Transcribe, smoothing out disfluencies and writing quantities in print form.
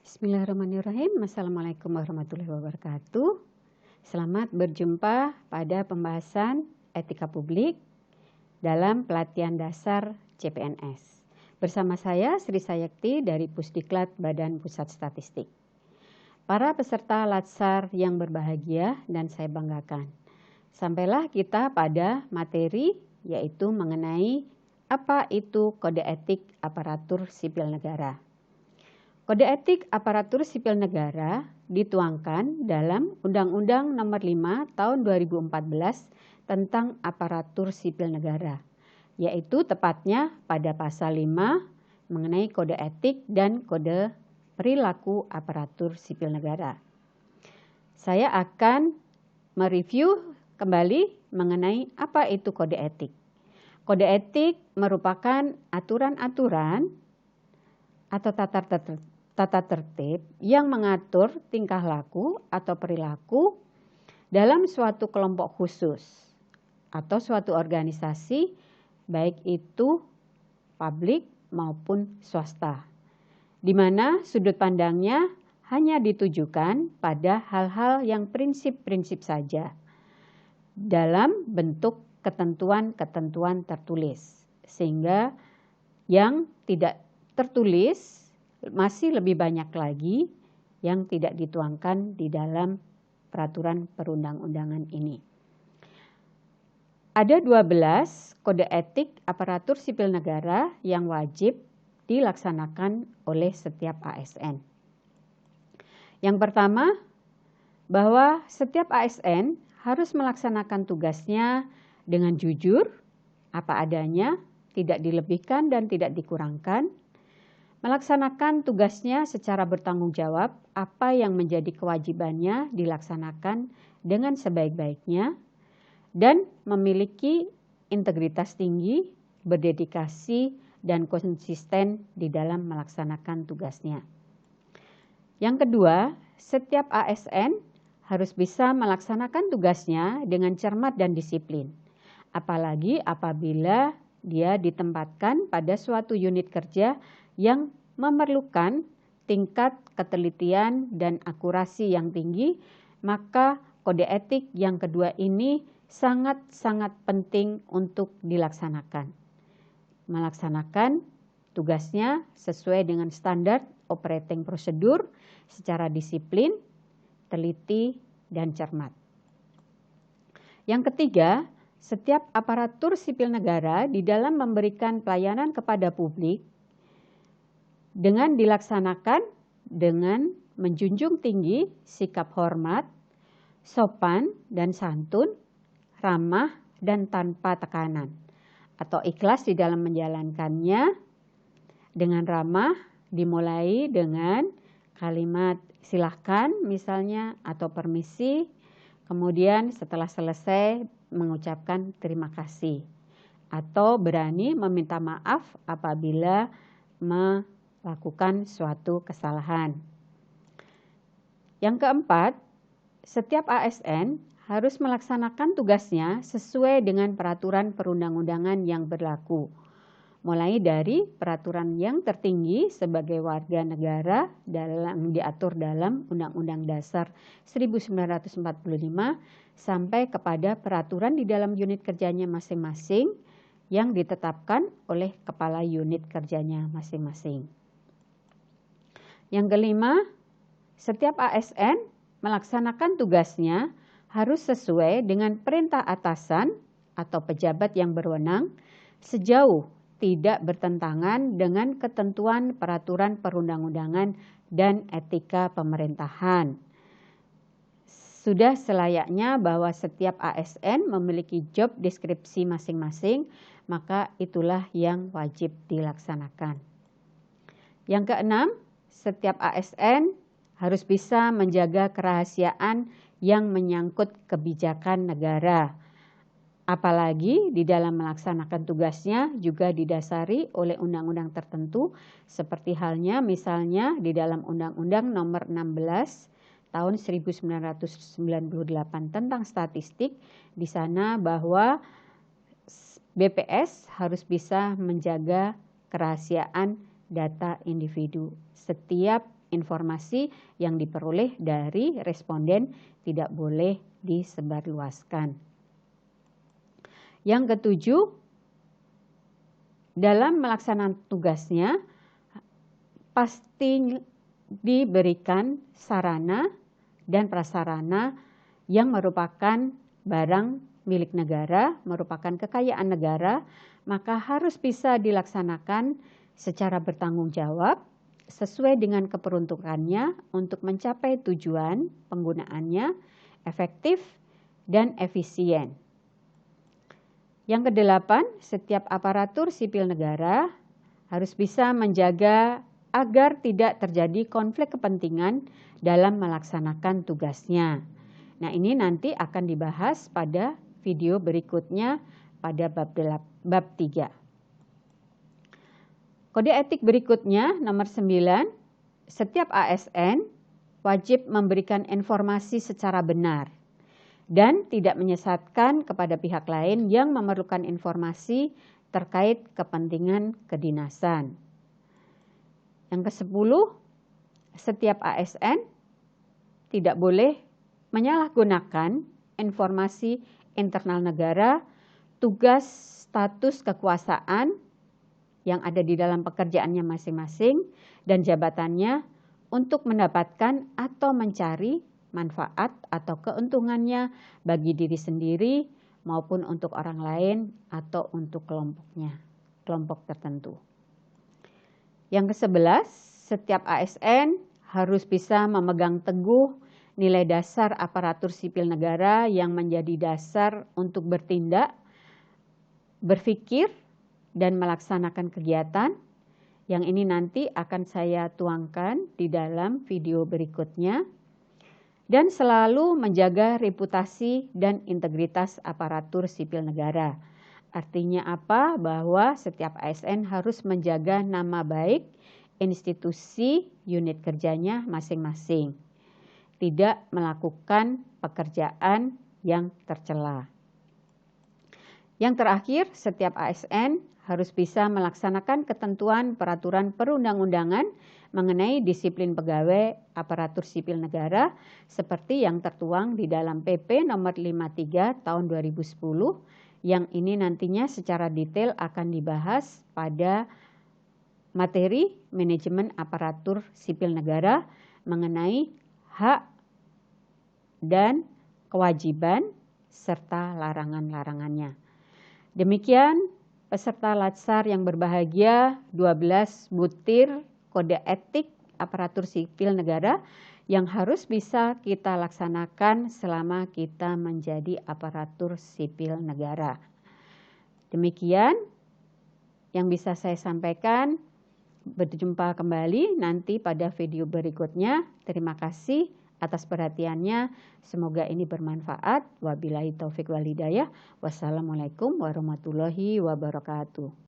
Bismillahirrahmanirrahim. Assalamualaikum warahmatullahi wabarakatuh. Selamat berjumpa pada pembahasan etika publik dalam pelatihan dasar CPNS. Bersama saya Sri Sayakti dari Pusdiklat Badan Pusat Statistik. Para peserta Latsar yang berbahagia dan saya banggakan. Sampailah kita pada materi yaitu mengenai apa itu kode etik aparatur sipil negara. Kode etik aparatur sipil negara dituangkan dalam Undang-Undang Nomor 5 Tahun 2014 tentang aparatur sipil negara, yaitu tepatnya pada pasal 5 mengenai kode etik dan kode perilaku aparatur sipil negara. Saya akan mereview kembali mengenai apa itu kode etik. Kode etik merupakan aturan-aturan atau tata tertib yang mengatur tingkah laku atau perilaku dalam suatu kelompok khusus atau suatu organisasi, baik itu publik maupun swasta, di mana sudut pandangnya hanya ditujukan pada hal-hal yang prinsip-prinsip saja dalam bentuk ketentuan-ketentuan tertulis, sehingga yang tidak tertulis masih lebih banyak lagi yang tidak dituangkan di dalam peraturan perundang-undangan ini. Ada 12 kode etik aparatur sipil negara yang wajib dilaksanakan oleh setiap ASN. Yang pertama, bahwa setiap ASN harus melaksanakan tugasnya dengan jujur, apa adanya, tidak dilebihkan dan tidak dikurangkan, melaksanakan tugasnya secara bertanggung jawab, apa yang menjadi kewajibannya dilaksanakan dengan sebaik-baiknya, dan memiliki integritas tinggi, berdedikasi, dan konsisten di dalam melaksanakan tugasnya. Yang kedua, setiap ASN harus bisa melaksanakan tugasnya dengan cermat dan disiplin, apalagi apabila dia ditempatkan pada suatu unit kerja yang memerlukan tingkat ketelitian dan akurasi yang tinggi, maka kode etik yang kedua ini sangat-sangat penting untuk dilaksanakan. Melaksanakan tugasnya sesuai dengan standar operating prosedur secara disiplin, teliti, dan cermat. Yang ketiga, setiap aparatur sipil negara di dalam memberikan pelayanan kepada publik dengan dilaksanakan dengan menjunjung tinggi sikap hormat, sopan dan santun, ramah dan tanpa tekanan, atau ikhlas di dalam menjalankannya. Dengan ramah dimulai dengan kalimat silahkan misalnya atau permisi, kemudian setelah selesai mengucapkan terima kasih atau berani meminta maaf apabila melakukan suatu kesalahan. Yang keempat, setiap ASN harus melaksanakan tugasnya sesuai dengan peraturan perundang-undangan yang berlaku, mulai dari peraturan yang tertinggi sebagai warga negara diatur dalam Undang-Undang Dasar 1945 sampai kepada peraturan di dalam unit kerjanya masing-masing yang ditetapkan oleh kepala unit kerjanya masing-masing. Yang kelima, setiap ASN melaksanakan tugasnya harus sesuai dengan perintah atasan atau pejabat yang berwenang sejauh tidak bertentangan dengan ketentuan peraturan perundang-undangan dan etika pemerintahan. Sudah selayaknya bahwa setiap ASN memiliki job deskripsi masing-masing, maka itulah yang wajib dilaksanakan. Yang keenam, setiap ASN harus bisa menjaga kerahasiaan yang menyangkut kebijakan negara. Apalagi di dalam melaksanakan tugasnya juga didasari oleh undang-undang tertentu, seperti halnya misalnya di dalam Undang-Undang Nomor 16 Tahun 1998 tentang statistik, di sana bahwa BPS harus bisa menjaga kerahasiaan data individu setiap informasi yang diperoleh dari responden tidak boleh disebarluaskan. Yang ketujuh, dalam melaksanakan tugasnya pasti diberikan sarana dan prasarana yang merupakan barang milik negara, merupakan kekayaan negara, maka harus bisa dilaksanakan secara bertanggung jawab sesuai dengan keperuntukannya untuk mencapai tujuan penggunaannya efektif dan efisien. Yang kedelapan, setiap aparatur sipil negara harus bisa menjaga agar tidak terjadi konflik kepentingan dalam melaksanakan tugasnya. Nah, ini nanti akan dibahas pada video berikutnya pada bab 3. Kode etik berikutnya nomor 9, setiap ASN wajib memberikan informasi secara benar dan tidak menyesatkan kepada pihak lain yang memerlukan informasi terkait kepentingan kedinasan. Yang ke-10, setiap ASN tidak boleh menyalahgunakan informasi internal negara, tugas, status kekuasaan yang ada di dalam pekerjaannya masing-masing dan jabatannya untuk mendapatkan atau mencari manfaat atau keuntungannya bagi diri sendiri maupun untuk orang lain atau untuk kelompok tertentu. Yang ke-11, setiap ASN harus bisa memegang teguh nilai dasar aparatur sipil negara yang menjadi dasar untuk bertindak, berpikir, dan melaksanakan kegiatan. Yang ini nanti akan saya tuangkan di dalam video berikutnya. Dan selalu menjaga reputasi dan integritas aparatur sipil negara. Artinya apa? Bahwa setiap ASN harus menjaga nama baik institusi unit kerjanya masing-masing. Tidak melakukan pekerjaan yang tercela. Yang terakhir, setiap ASN harus bisa melaksanakan ketentuan peraturan perundang-undangan mengenai disiplin pegawai aparatur sipil negara seperti yang tertuang di dalam PP nomor 53 tahun 2010 yang ini nantinya secara detail akan dibahas pada materi manajemen aparatur sipil negara mengenai hak dan kewajiban serta larangan-larangannya. Demikian peserta Latsar yang berbahagia, 12 butir kode etik aparatur sipil negara yang harus bisa kita laksanakan selama kita menjadi aparatur sipil negara. Demikian yang bisa saya sampaikan. Berjumpa kembali nanti pada video berikutnya. Terima kasih atas perhatiannya. Semoga ini bermanfaat. Wabillahi taufik wal hidayah. Wassalamualaikum warahmatullahi wabarakatuh.